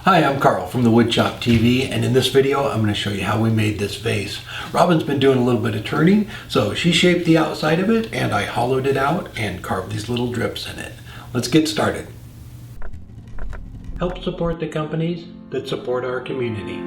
Hi, I'm Carl from the Woodshop TV, and in this video I'm going to show you how we made this vase. Robin's been doing a little bit of turning, so she shaped the outside of it and I hollowed it out and carved these little drips in it. Let's get started. Help support the companies that support our community.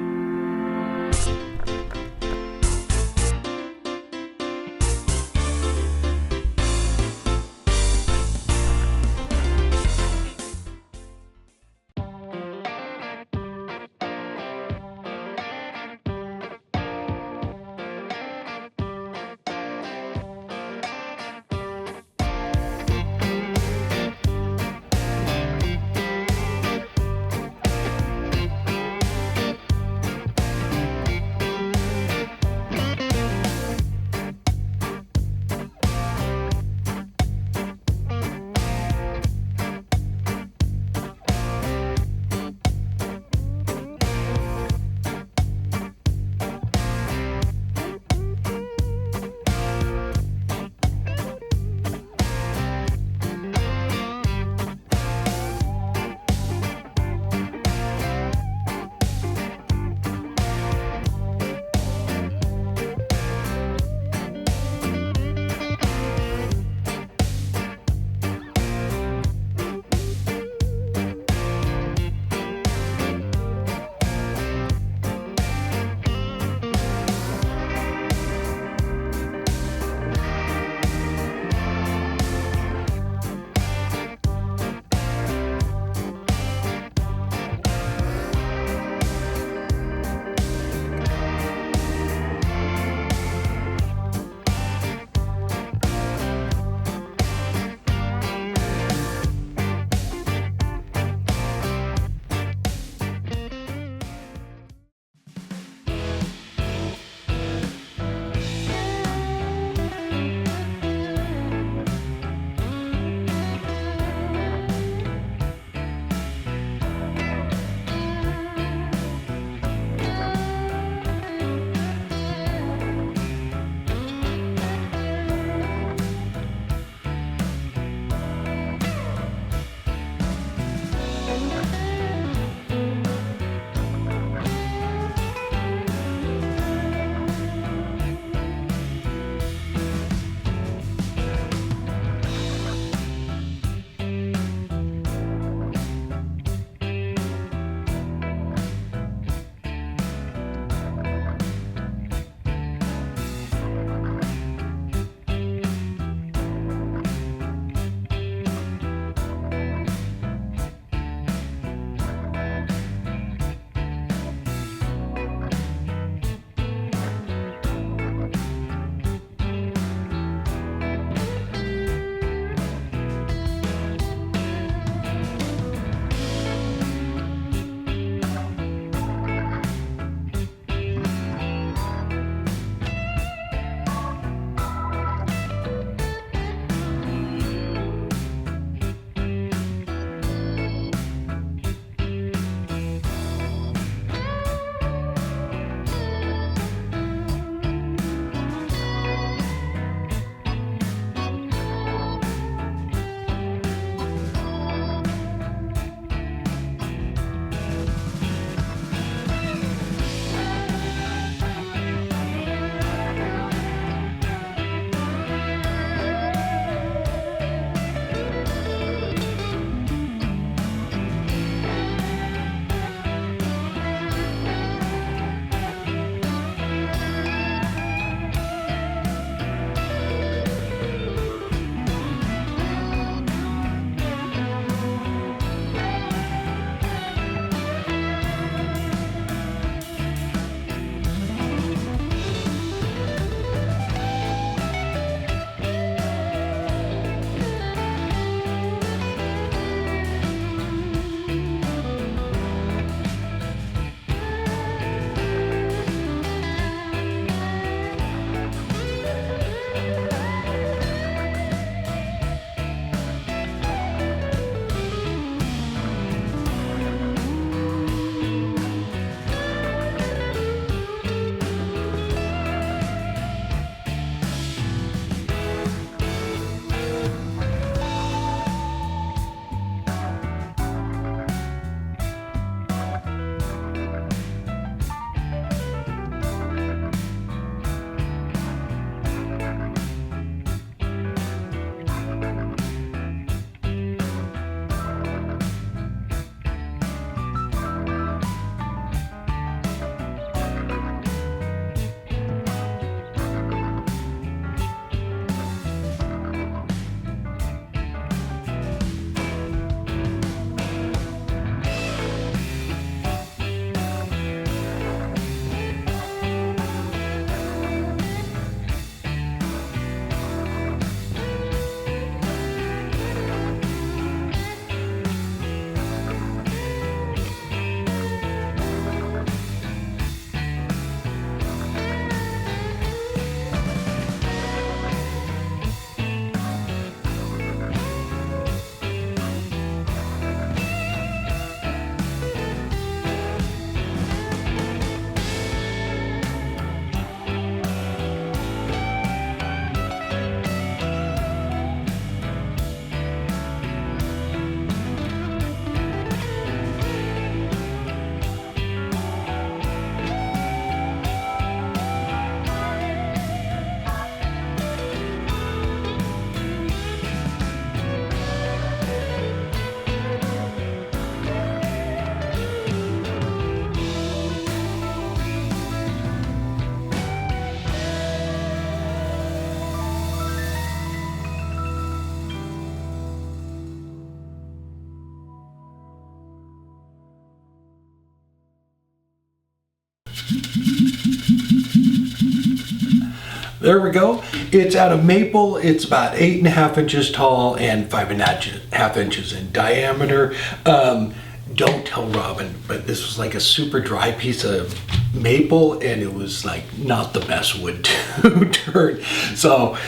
there we go. It's out of maple. It's about 8.5 inches tall and 5.5 inches in diameter. Don't tell Robin, but this was like a super dry piece of maple, and it was like not the best wood to turn. So,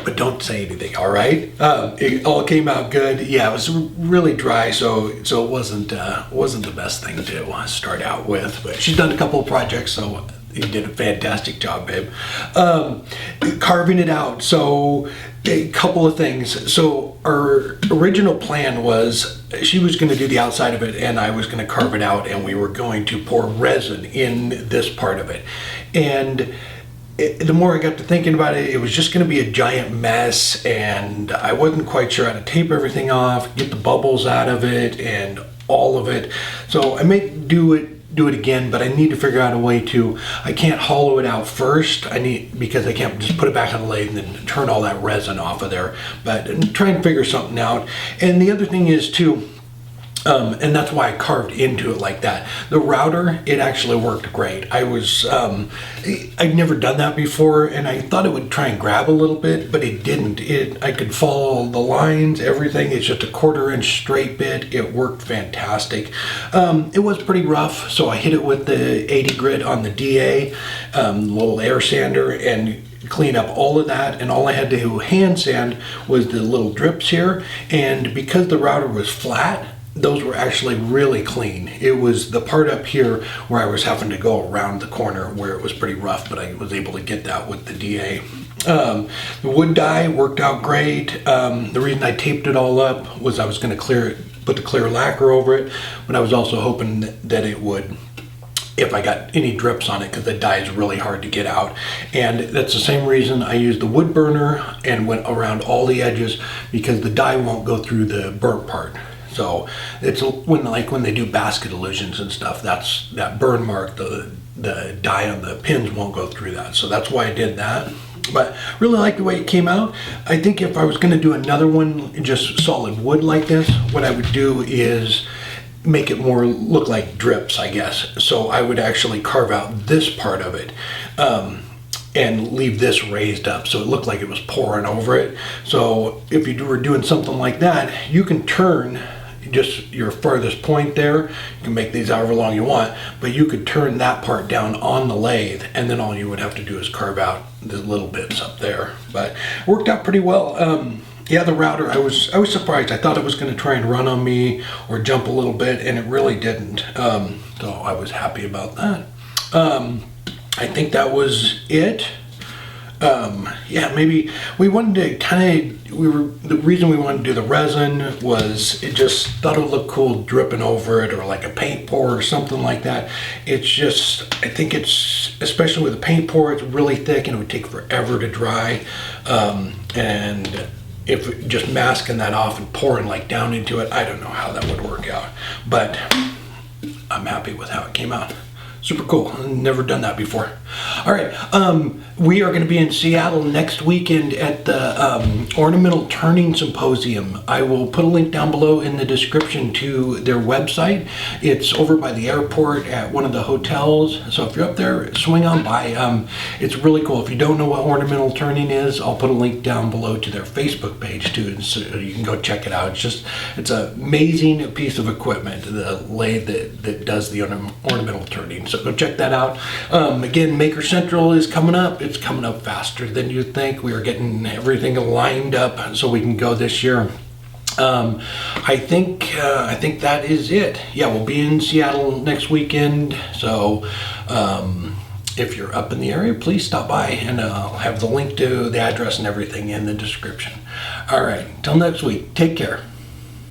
but don't say anything, all right? It all came out good. Yeah, it was really dry, so it wasn't the best thing to start out with. But she's done a couple of projects, so you did a fantastic job, babe. Carving it out. So a couple of things. So our original plan was she was going to do the outside of it and I was going to carve it out, and we were going to pour resin in this part of it. And the more I got to thinking about it, it was just going to be a giant mess, and I wasn't quite sure how to tape everything off, get the bubbles out of it and all of it. So I may do it again, but I need to figure out a way to, I can't hollow it out first. Because I can't just put it back on the lathe and then turn all that resin off of there, but try and figure something out. And the other thing is too, and that's why I carved into it like that. The router, it actually worked great. I'd never done that before, and I thought it would try and grab a little bit, but it didn't. I could follow the lines, everything. It's just a 1/4 inch straight bit. It worked fantastic. It was pretty rough, so I hit it with the 80 grit on the DA, little air sander, and clean up all of that. And all I had to hand sand was the little drips here, and because the router was flat, those were actually really clean. It was the part up here where I was having to go around the corner where it was pretty rough, but I was able to get that with the DA. The wood dye worked out great. The reason I taped it all up was I was going to put the clear lacquer over it, but I was also hoping that it would, if I got any drips on it, because the dye is really hard to get out. And that's the same reason I used the wood burner and went around all the edges, because the dye won't go through the burnt part. So it's when they do basket illusions and stuff, that's that burn mark, the dye on the pins won't go through that. So that's why I did that. But really like the way it came out. I think if I was going to do another one, just solid wood like this, what I would do is make it more look like drips, I guess. So I would actually carve out this part of it and leave this raised up so it looked like it was pouring over it. So if you were doing something like that, you can turn just your farthest point there. You can make these however long you want, but you could turn that part down on the lathe, and then all you would have to do is carve out the little bits up there. But it worked out pretty well. Yeah, the router, I was surprised. I thought it was going to try and run on me or jump a little bit, and it really didn't. So I was happy about that. I think that was it. Yeah, maybe we wanted to the reason we wanted to do the resin was it just thought it would look cool dripping over it, or like a paint pour or something like that. It's just, I think it's, especially with a paint pour, it's really thick and it would take forever to dry. And if just masking that off and pouring like down into it, I don't know how that would work out, but I'm happy with how it came out. Super cool. I've never done that before. All right, we are going to be in Seattle next weekend at the Ornamental Turning Symposium. I will put a link down below in the description to their website. It's over by the airport at one of the hotels. So if you're up there, swing on by. It's really cool. If you don't know what ornamental turning is, I'll put a link down below to their Facebook page too, so you can go check it out. It's an amazing piece of equipment, the lathe that does the ornamental turning. So go check that out. Again, Maker Central is coming up. It's coming up faster than you'd think. We are getting everything lined up so we can go this year. I think that is it. Yeah, we'll be in Seattle next weekend. So if you're up in the area, please stop by, and I'll have the link to the address and everything in the description. All right, till next week. Take care.